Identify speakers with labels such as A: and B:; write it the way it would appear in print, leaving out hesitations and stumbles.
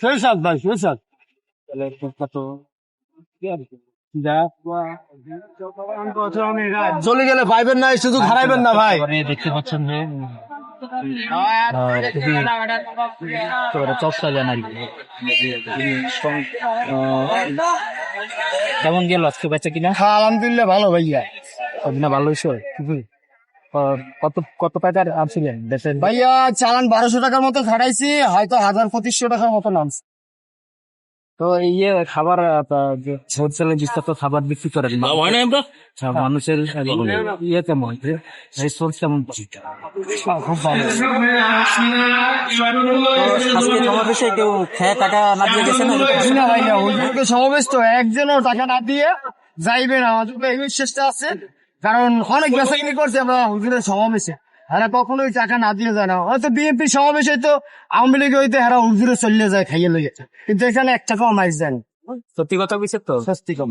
A: সেই সাত ভাই, সেই সাত। চলে গেলে পাইবেন না, সুযোগ হারাইবেন না ভাই।
B: দেখতে পাচ্ছেন যে চপসা জান আর কি। কেমন গেল আজকে বেচা কিনা?
A: আলহামদুলিল্লাহ ভালো ভাইয়া।
B: না ভালো হয়েছে। কত কত টাকার আনছিলেন বেচেন?
A: ভাইয়া চালান 1200 টাকার মতো ছাড়াইছি, হয়তো 1000-2500 টাকার মতো নামছে।
B: তো ইয়ে খাবার হোলসেলে তো খাবার বিক্রি করেন মানুষের ইয়ে কেমন রেসপন্স কেমন?
A: খুব ভালো।
B: আজকে সমাবেশে কেউ খেয়ে টাকা না দিয়ে গেছে না?
A: না ভাইয়া, হুজুরকে সমাবেশ তো একজনও টাকা না দিয়ে যাইবে না, আমাদের এই বিশ্বাসটা আছে। কারণ অনেক বেচাকিনি করছে আমরা হুজুরের সমাবেশে, এরা কখনোই টাকা না দিয়ে যায় না। হয়তো বিএনপি সমাবেশে তো আওয়ামী লীগ হইতে এরা হুজুরে চলে যায় খাইয়ে লইয়ে, কিন্তু এখানে 1 টাকাও মাইস দেন।
B: সত্যি কথা বলছে তো?
A: সত্যি কম।